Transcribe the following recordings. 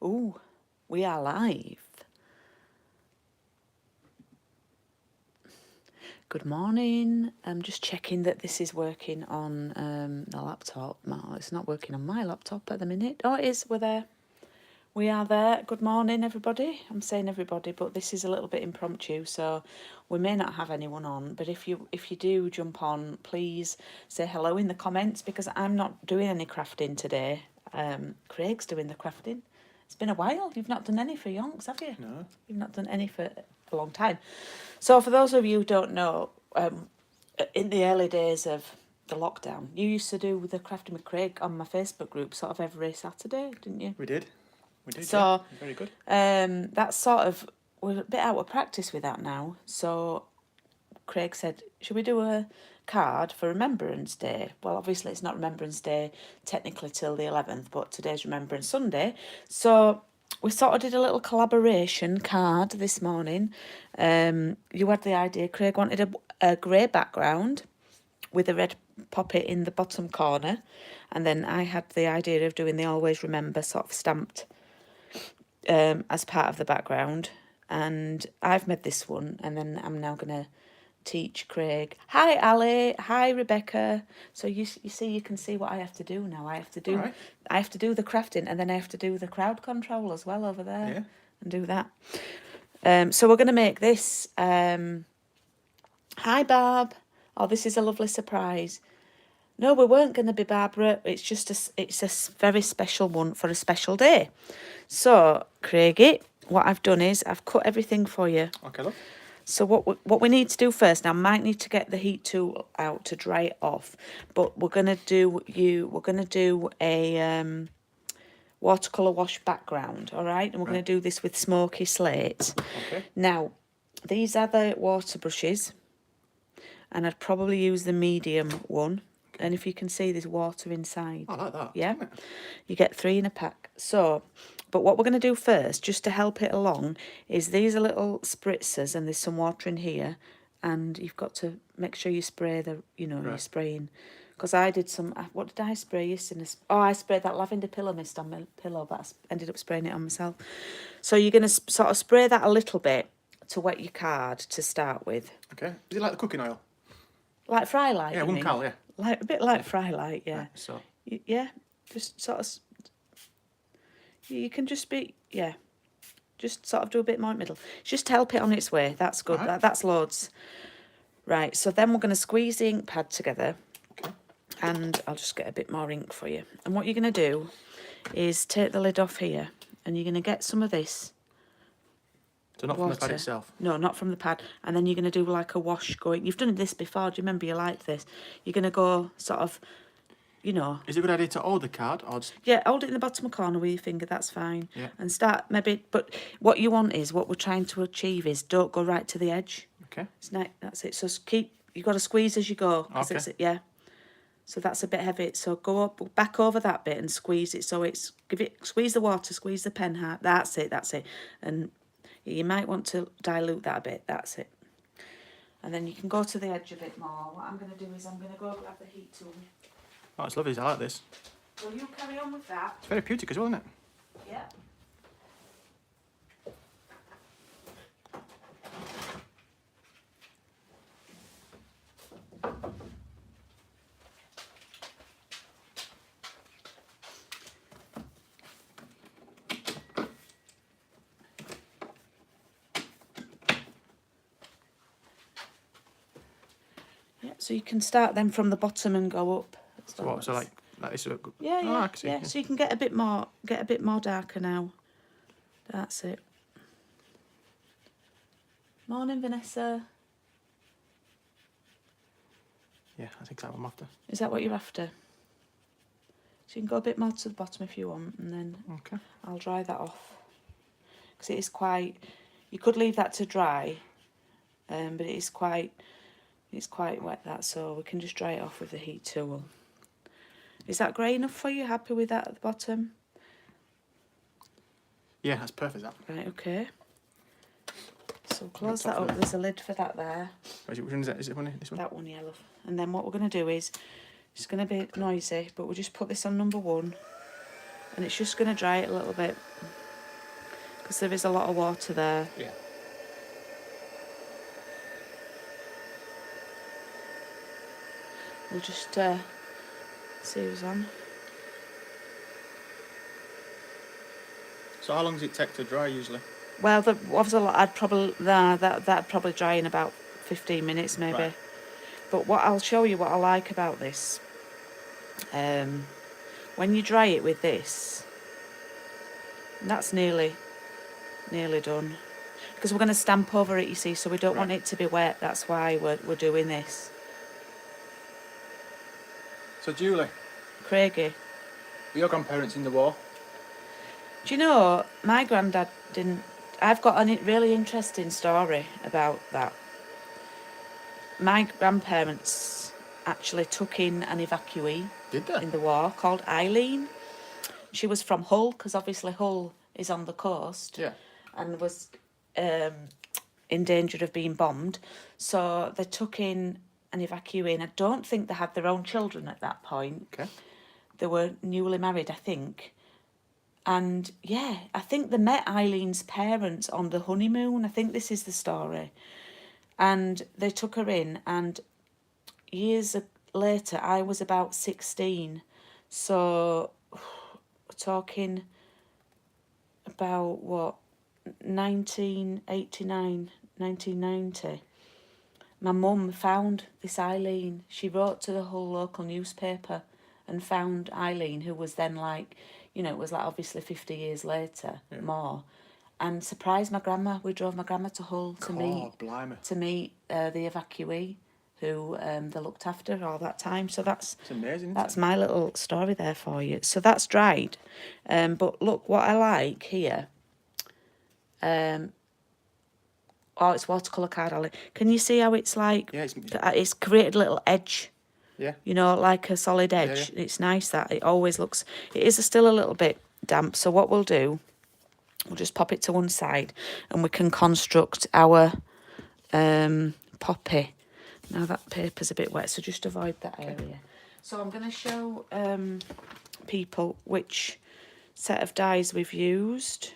Ooh, we are live. Good morning. I'm just checking that this is working on the laptop. No, it's not working on my laptop at the minute. Oh, it is. We're there. We are there. Good morning, everybody. I'm saying everybody, but this is a little bit impromptu, so we may not have anyone on. But if you do jump on, please say hello in the comments, because I'm not doing any crafting today. Craig's doing the crafting. It's been a while. You've not done any for yonks, have you? No. You've not done any for a long time. So for those of you who don't know, in the early days of the lockdown, you used to do the Crafting with Craig on my Facebook group sort of every Saturday, didn't you? We did. So, yeah. Very good. That's sort of, we're a bit out of practice with that now. So Craig said, should we do a card for Remembrance Day? Well, obviously it's not Remembrance Day technically till the 11th, but today's Remembrance Sunday. So we sort of did a little collaboration card this morning. You had the idea, Craig wanted a grey background with a red poppet in the bottom corner. And then I had the idea of doing the Always Remember sort of stamped as part of the background. And I've made this one, and then I'm now going to teach Craig. Hi, Ali. Hi, Rebecca. So you see, you can see what I have to do now. I have to do the crafting, and then I have to do the crowd control as well over there. Yeah. And do that. So we're going to make this. Hi, Barb. Oh, this is a lovely surprise. No, we weren't going to be Barbara. It's just it's a very special one for a special day. So, Craigie, what I've done is I've cut everything for you. Okay, love. So what we need to do first, now I might need to get the heat tool out to dry it off, but we're gonna do a watercolor wash background, all right? And we're gonna do this with smoky slate. Okay. Now, these are the water brushes, and I'd probably use the medium one. And if you can see, there's water inside. I like that. Yeah, you get 3 in a pack. So, but what we're going to do first, just to help it along, is these are little spritzers, and there's some water in here, and you've got to make sure you spray you're spraying. Because I did some, what did I spray yesterday? I sprayed that lavender pillow mist on my pillow, but I ended up spraying it on myself. So you're going to sort of spray that a little bit to wet your card to start with. Okay. Is it like the cooking oil? Like fry light? Yeah, 1 cal, yeah. Like a bit like fry light, yeah. Right, so. Yeah, just sort of. You can just be, yeah. Just sort of do a bit more in the middle. Just help it on its way. That's good. Right. That's loads. Right, so then we're going to squeeze the ink pad together. Okay. And I'll just get a bit more ink for you. And what you're going to do is take the lid off here, and you're going to get some of this. So not from the pad itself? No, not from the pad. And then you're going to do like a wash going. You've done this before. Do you remember you liked this? You're going to go sort of, Is it a good idea to hold the card or just... Yeah, hold it in the bottom corner with your finger. That's fine. Yeah. And start maybe. But what you want is, what we're trying to achieve is, don't go right to the edge. Okay. That's it. So you've got to squeeze as you go. Okay. Yeah. So that's a bit heavy. So go up, back over that bit and squeeze it. So squeeze the water, squeeze the pen hard. That's it. And you might want to dilute that a bit. That's it. And then you can go to the edge a bit more. What I'm going to do is I'm going to go grab the heat tool. Oh, it's lovely. I like this. Will you carry on with that? It's very beautiful as well, isn't it? Yeah. So you can start then from the bottom and go up. So what? So like this? Yeah, oh, yeah, I can see. yeah. So you can get a bit more darker now. That's it. Morning, Vanessa. Yeah, I think that's what I'm after. Is that what you're after? So you can go a bit more to the bottom if you want, and then Okay. I'll dry that off. Because it is quite. You could leave that to dry, but it is quite. It's quite wet, that, so we can just dry it off with the heat tool. Is that grey enough for you? Happy with that at the bottom? Yeah, that's perfect, that. Right, okay. So close that up. There's a lid for that there. Which one is that? Is it this one? That one, yeah, love. And then what we're going to do is, it's going to be noisy, but we'll just put this on number 1. And it's just going to dry it a little bit. because there is a lot of water there. Yeah. We'll just see who's on. So how long does it take to dry usually? Well, there was a lot. That'd probably dry in about 15 minutes maybe. Right. But what I'll show you what I like about this. When you dry it with this, that's nearly done. Because we're going to stamp over it, you see, so we don't want it to be wet. That's why we're doing this. So Julie, Craigie, were your grandparents in the war? do you know, my granddad didn't... I've got a really interesting story about that. My grandparents actually took in an evacuee. Did they? In the war called Eileen. She was from Hull, because obviously Hull is on the coast. Yeah. And was in danger of being bombed. So they took in an evacuee, and I don't think they had their own children at that point. Okay. They were newly married, I think. And yeah, I think they met Eileen's parents on the honeymoon. I think this is the story. And they took her in, and years later, I was about 16. So we're talking about what, 1989, 1990. My mum found this Eileen. She wrote to the whole local newspaper and found Eileen, who was then like, you know, it was like obviously 50 years later, more, and surprised my grandma. We drove my grandma to Hull to meet the evacuee who they looked after all that time. So that's amazing. That's my little story there for you. So that's dried. But look, what I like here. It's watercolor card, Ali. Can you see how it's like? Yeah, it's created a little edge. Yeah. You know, like a solid edge. Yeah. It's nice that it always looks. It is still a little bit damp. So what we'll do, we'll just pop it to one side, and we can construct our poppy. Now that paper's a bit wet, so just avoid that area. So I'm going to show people which set of dies we've used.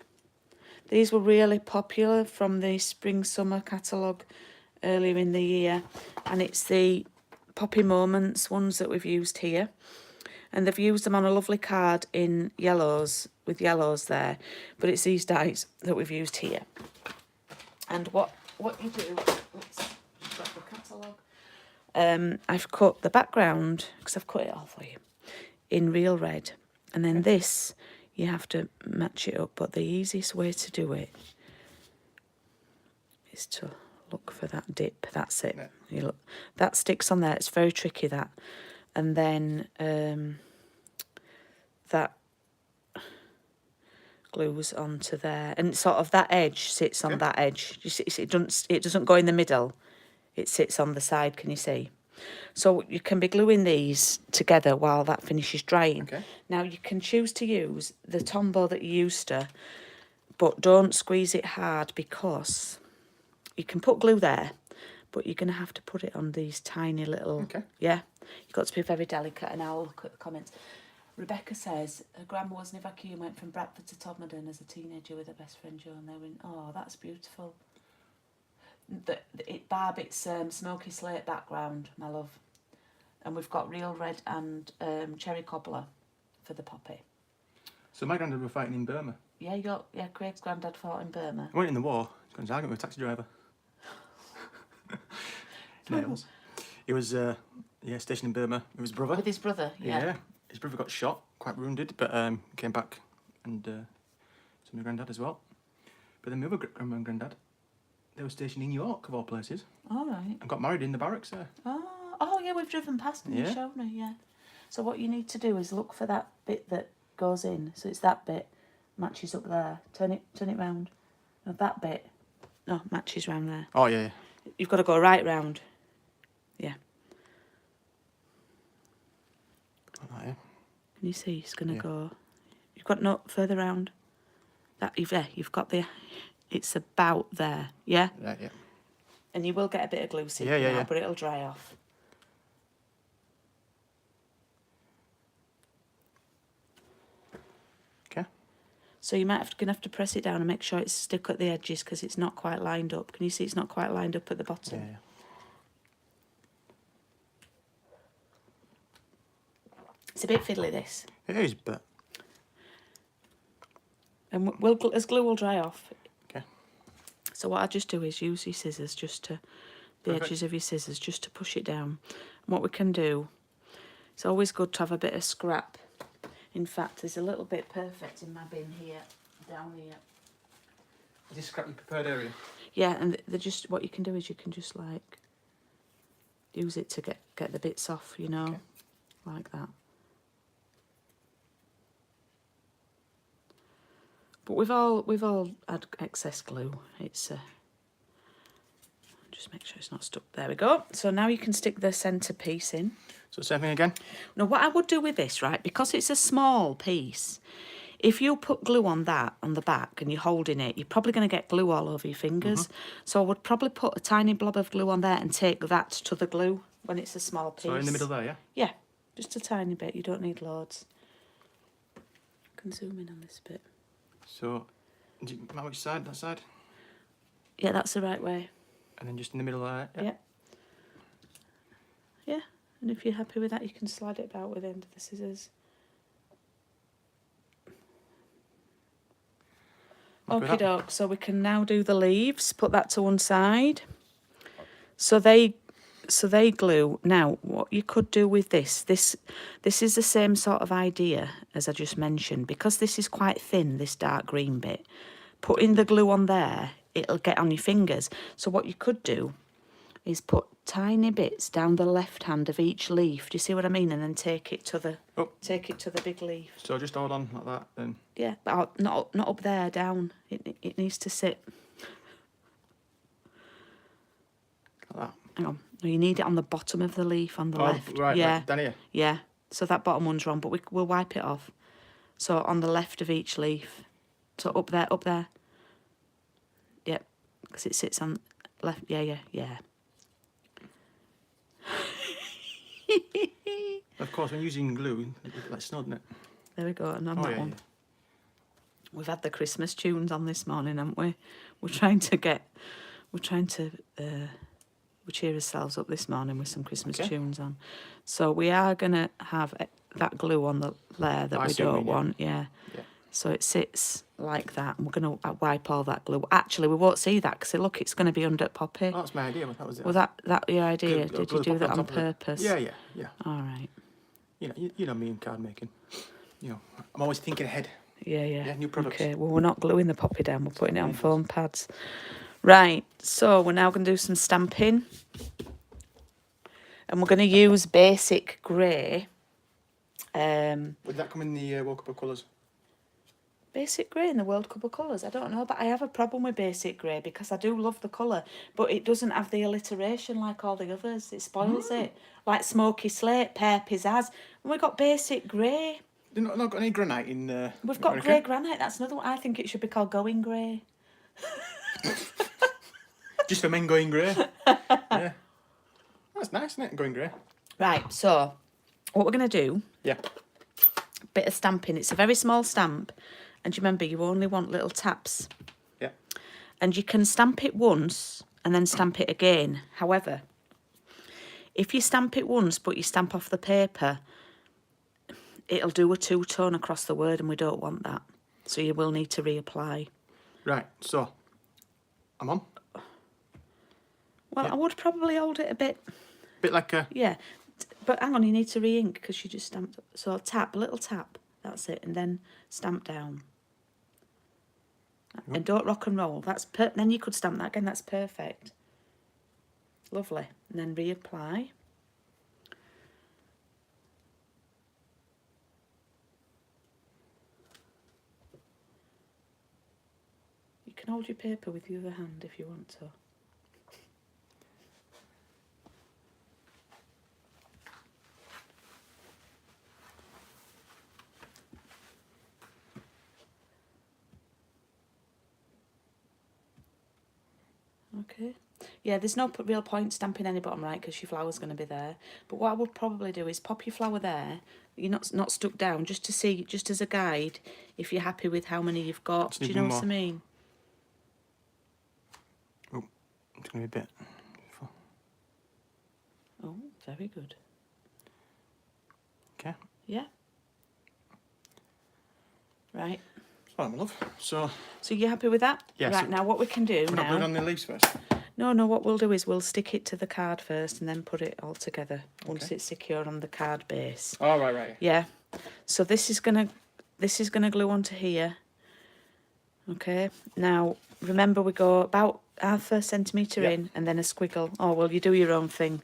These were really popular from the spring-summer catalogue earlier in the year. And it's the Poppy Moments ones that we've used here. And they've used them on a lovely card in yellows, with yellows there. But it's these dies that we've used here. And what you do... Let's grab the catalogue. I've cut the background, because I've cut it all for you, in real red. And then this, you have to match it up. But the easiest way to do it is to look for that dip. That's it. Yeah. You look, that sticks on there. It's very tricky, that. And then that glues onto there. And sort of that edge sits on that edge. You see, it doesn't go in the middle. It sits on the side, can you see? So you can be gluing these together while that finishes drying. Okay. Now you can choose to use the Tombow that you used to, but don't squeeze it hard, because you can put glue there, but you're going to have to put it on these tiny little... Okay. Yeah, you've got to be very delicate, and I'll look at the comments. Rebecca says her grandma was an evacuee and went from Bradford to Todmorden as a teenager with her best friend Jo, and they went, oh, that's beautiful. Barb, it's smoky slate background, my love. And we've got real red and cherry cobbler for the poppy. So my granddad was fighting in Burma. Yeah, Craig's granddad fought in Burma. He went in the war. He got into an argument with a taxi driver. Nails. He was stationed in Burma with his brother. With his brother, yeah. His brother got shot, quite wounded, but came back and to my granddad as well. But then my other grandma and granddad, they were stationed in York, of all places. All right. And got married in the barracks there. Oh yeah, we've driven past and you showed me, yeah. So what you need to do is look for that bit that goes in. So it's that bit, matches up there. Turn it round. No, that bit, no, matches round there. Oh, yeah. You've got to go right round. Yeah. Like that, yeah. Can you see? It's going to go... You've got no further round. You've got the... It's about there, yeah? Yeah. And you will get a bit of glue stick now, but it'll dry off. Okay. So you might gonna have to press it down and make sure it's stuck at the edges because it's not quite lined up. Can you see it's not quite lined up at the bottom? Yeah. It's a bit fiddly, this. It is, but... And as glue will dry off. Okay. So what I just do is use your scissors just to... The edges of your scissors just to push it down. And what we can do... It's always good to have a bit of scrap. In fact, there's a little bit perfect in my bin here, down here. Is this scrap your prepared area? Yeah, and they're just... What you can do is you can just, like... Use it to get the bits off, you know? Okay. Like that. But we've all had excess glue. It's just make sure it's not stuck. There we go. So now you can stick the centre piece in. So same thing again? Now what I would do with this, right, because it's a small piece, if you put glue on that on the back and you're holding it, you're probably going to get glue all over your fingers. So I would probably put a tiny blob of glue on there and take that to the glue when it's a small piece. So in the middle there, yeah? Yeah, just a tiny bit. You don't need loads. I can zoom in on this bit. So, which side? That side? Yeah, that's the right way. And then just in the middle there? Yeah. Yeah, and if you're happy with that, you can slide it about with the end of the scissors. Okie doke, so we can now do the leaves. Put that to one side. So they glue. Now, what you could do with this is the same sort of idea as I just mentioned. Because this is quite thin, this dark green bit, putting the glue on there, it'll get on your fingers. So what you could do is put tiny bits down the left hand of each leaf. Do you see what I mean? And then take it to the big leaf. So just hold on like that then. Yeah, but not up there, down. It needs to sit. Like that. Hang on. No, you need it on the bottom of the leaf on the left. Right, yeah. Right, down here. Yeah. So that bottom one's wrong, but we'll wipe it off. So on the left of each leaf. So up there. Yep. Because it sits on left. Yeah. Of course, when using glue, it's like snow, isn't it? There we go. And on that one. Yeah. We've had the Christmas tunes on this morning, haven't we? We're trying to cheer ourselves up this morning with some Christmas tunes on. So we are going to have that glue on the layer that we don't want. Yeah. So it sits like that. And we're going to wipe all that glue. Actually, we won't see that because look, it's going to be under Poppy. Oh, that's my idea. That was it. Was that your idea? Did you do that on purpose? Yeah. All right. You know me and card making. You know, I'm always thinking ahead. Yeah. New products. Okay, well, we're not gluing the Poppy down. We're putting it on foam pads. Right, so we're now going to do some stamping. And we're going to use basic grey. Would that come in the World Cup of Colours? Basic grey in the World Cup of Colours? I don't know, but I have a problem with basic grey because I do love the colour, but it doesn't have the alliteration like all the others. It spoils it. Like smoky slate, pear pizzazz. And we've got basic grey. You've not got any granite in We've got grey granite. That's another one. I think it should be called going grey. Just for men going grey. Yeah. That's nice, isn't it? Going grey. Right, so what we're going to do... Yeah. Bit of stamping. It's a very small stamp. And remember, you only want little taps. Yeah. And you can stamp it once and then stamp it again. However, if you stamp it once but you stamp off the paper, it'll do a two-tone across the word and we don't want that. So you will need to reapply. Right, so I'm on. Well, I would probably hold it a bit... Bit like a... Yeah, but hang on, you need to re-ink because you just stamped... So tap, a little tap, that's it, and then stamp down. And don't rock and roll. Then you could stamp that again, that's perfect. Lovely. And then reapply. You can hold your paper with the other hand if you want to. Okay. Yeah, there's no real point stamping any bottom right because your flower's going to be there. But what I would probably do is pop your flower there. You're not stuck down, just to see, just as a guide, if you're happy with how many you've got. Just Do you need know one what I more. mean? Oh, it's going to be a bit. Oh, very good. Okay. Yeah. Right. All right, my love. So you're happy with that? Yeah, Right, so now what we can do we're not now... gluing on the leaves first. No, what we'll do is we'll stick it to the card first and then put it all together once Okay. it's secure on the card base. Oh, right. Yeah. So this is gonna glue onto here. Okay. Now remember we go about half a centimetre Yep. in and then a squiggle. Oh well, you do your own thing,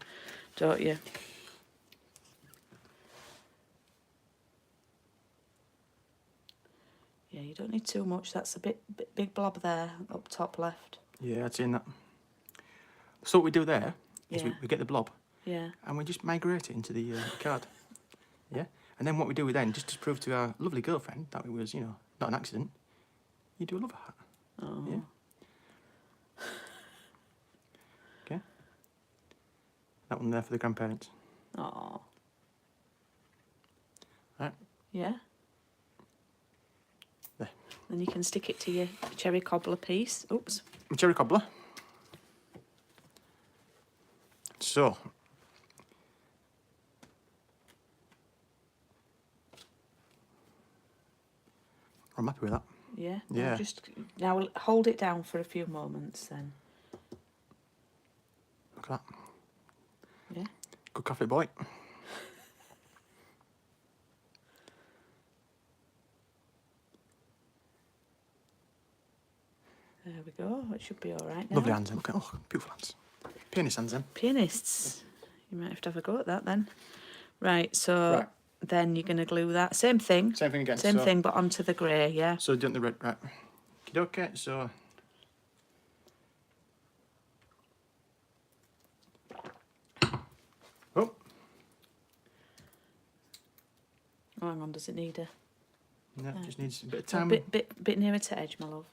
don't you? Yeah, you don't need too much. That's a bit big blob there up top left. Yeah, I'd seen that. So what we do there is Yeah. we get the blob Yeah. and we just migrate it into the card. Yeah? And then what we do then, just to prove to our lovely girlfriend that it was, not an accident, you do a love heart. Oh. Yeah? Okay? That one there for the grandparents. Oh. Right. Yeah. There. Then you can stick it to your cherry cobbler piece. Oops. Cherry cobbler. So, I'm happy with that. Yeah. Yeah. Now we'll hold it down for a few moments then. Look at that. Yeah. Good coffee boy. There we go. It should be all right now. Lovely hands, then. Look at beautiful hands. Pianist hands, then. Pianists. You might have to have a go at that then. Right. So Right. then you're going to glue that. Same thing. Same thing again. Same thing, but onto the grey. Yeah. So doing the red, right? Okay. So. Oh. Oh, hang on. Does it need a No, Yeah. just needs a bit of a time. bit nearer to edge, my love?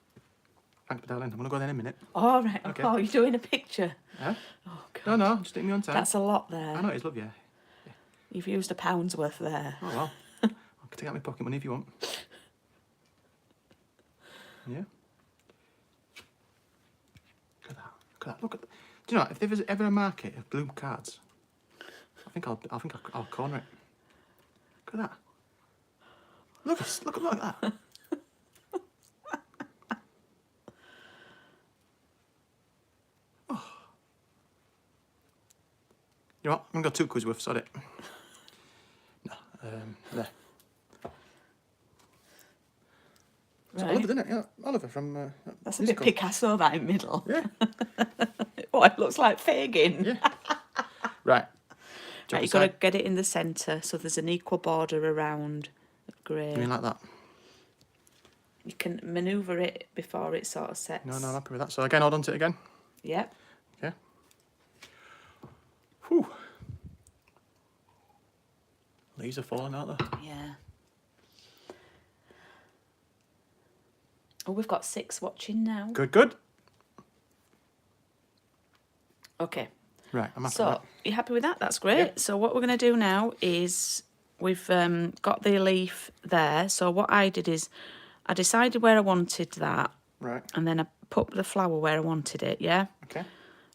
Thanks, darling. I'm gonna go there in a minute. Oh, right. Okay. Oh, you're doing a picture. Huh? Oh, God. No, just take me on time. That's a lot there. I know it is, love, yeah. You've used £1 worth there. Oh well. I can take out my pocket money if you want. Yeah. Look at that. Look at that. Look at. Do you know if there's ever a market of glue cards? I think I'll corner it. Look at that. Look at that. Oh. You know what? I'm gonna go 2 quid worth. Sod it. No. There. It's Right. Oliver, isn't it? Yeah, Oliver from. That's a musical. bit Picasso, that in middle. Yeah. Oh, it looks like Fagin. Yeah. Right. Right, you've got to get it in the centre so there's an equal border around the grey. You mean like that? You can manoeuvre it before it sort of sets. No, I'm happy with that. So again, hold on to it again. Yep. Okay. Whew. Leaves are falling out there. Yeah. Oh, we've got 6 watching now. Good. Okay. Right, I'm happy So, with that. you happy with that? That's great. Yeah. So what we're going to do now is we've got the leaf there. So what I did is I decided where I wanted that. Right. And then I put the flower where I wanted it, yeah? Okay.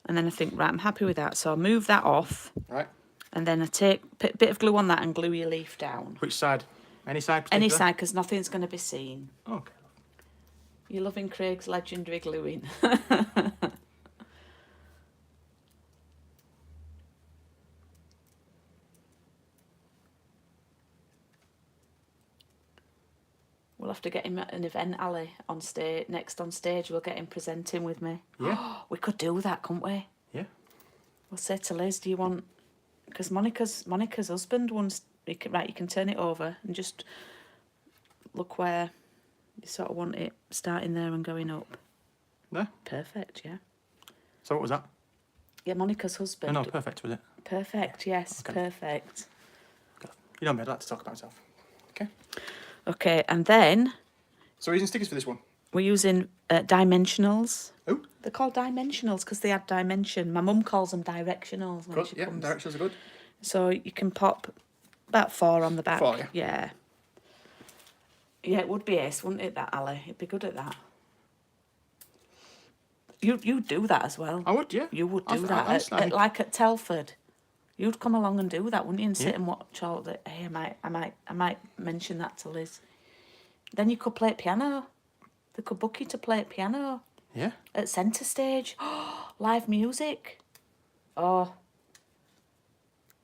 And then I think, right, I'm happy with that. So I move that off. Right. And then I take a bit of glue on that and glue your leaf down. Which side? Any side? Any particular? side, because nothing's going to be seen. Okay. You're loving Craig's legendary gluing. We'll have to get him at an event, Ali, on stage. Next on stage, we'll get him presenting with me. Yeah. We could do that, couldn't we? Yeah. We'll say to Liz, do you want... Because Monica's husband wants... You can turn it over and just look where you sort of want it, starting there and going up. There. Perfect, yeah. So what was that? Yeah, Monica's husband. No, perfect, was it? Perfect, yes, Okay. perfect. You know me, I'd like to talk about myself. Okay. Okay, and then So we're using stickers for this one. we're using dimensionals. Oh. They're called dimensionals because they add dimension. My mum calls them directionals when Good. she Yeah, comes. directions are good. So you can pop about 4 on the back. 4, yeah. Yeah. Yeah, it would be ace, wouldn't it, that, Ali? It'd be good at that. You'd do that as well. I would, yeah. You would do that. Honestly, I think- Like at Telford. You'd come along and do that, wouldn't you? And sit Yeah. and watch all the... Hey, I might mention that to Liz. Then you could play piano. They could book you to play piano Yeah. at centre stage. Live music. Oh,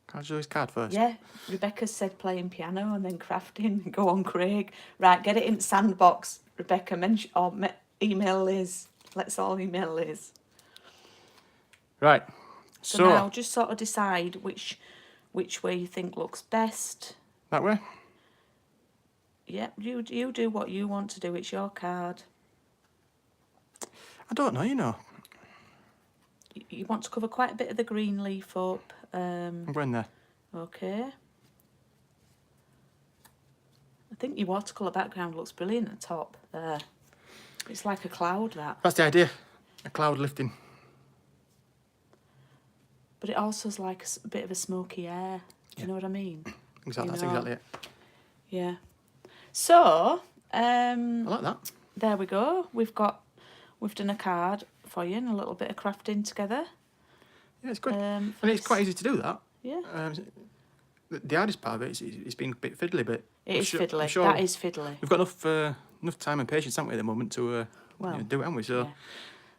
Can I do his card first? yeah. Rebecca said playing piano and then crafting. Go on, Craig. Right, get it in Sandbox. Rebecca, email Liz. Let's all email Liz. Right. So So now just sort of decide which way you think looks best. that way. Yep, you do what you want to do. It's your card. I don't know, you know. You want to cover quite a bit of the green leaf up. I'm going there. Okay. I think your watercolour background looks brilliant at the top there. It's like a cloud, that. That's the idea. A cloud lifting. But it also is like a bit of a smoky air. Do you know what I mean? Exactly. You That's know. exactly it. Yeah. So, I like that. there we go. We've done a card for you and a little bit of crafting together. Yeah, it's good. For And it's this- quite easy to do that. Yeah. The hardest part of it is it's been a bit fiddly, but It is fiddly. I'm sure That is fiddly. we've got enough time and patience, haven't we, at the moment to Well, do it, haven't we? So Yeah.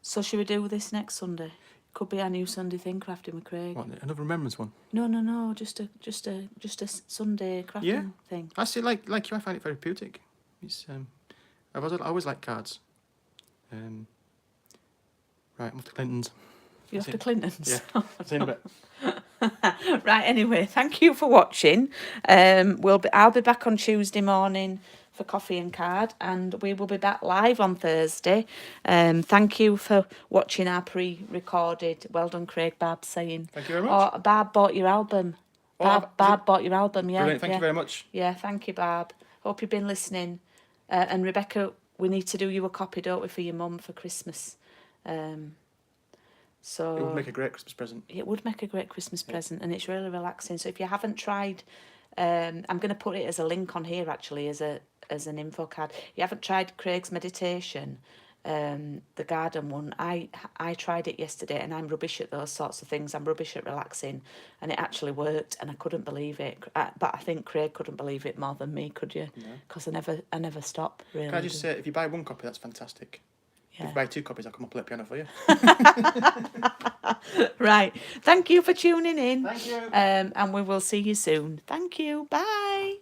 So should we do this next Sunday? Could be our new Sunday thing, crafting with Craig. what, another remembrance one. No. Just a Sunday crafting Yeah. thing. I see, like you, I find it therapeutic. It's I always like cards. Right, I'm off to Clinton's. You're off That's to Clinton's. Yeah, see you in a bit. Right. Anyway, thank you for watching. I'll be back on Tuesday morning for coffee and card, and we will be back live on Thursday. Thank you for watching our pre-recorded. Well done, Craig. Barb saying. Thank you very much. Oh, Barb bought your album. Oh, Barb bought your album. Yeah. Brilliant. Thank yeah. you very much. Yeah, thank you, Barb. Hope you've been listening. And Rebecca, we need to do you a copy, don't we, for your mum for Christmas. So It would make a great Christmas present. it would make a great Christmas present, and it's really relaxing. So if you haven't tried, I'm going to put it as a link on here actually as an info card. If you haven't tried Craig's meditation, the garden one, I tried it yesterday, and I'm rubbish at those sorts of things. I'm rubbish at relaxing, and it actually worked, and I couldn't believe it. But I think Craig couldn't believe it more than me, could you? Because I never stop really. Can I just say, if you buy one copy, that's fantastic. If you buy 2 copies, I'll come and play piano for you. Right. Thank you for tuning in. Thank you. And we will see you soon. Thank you. Bye.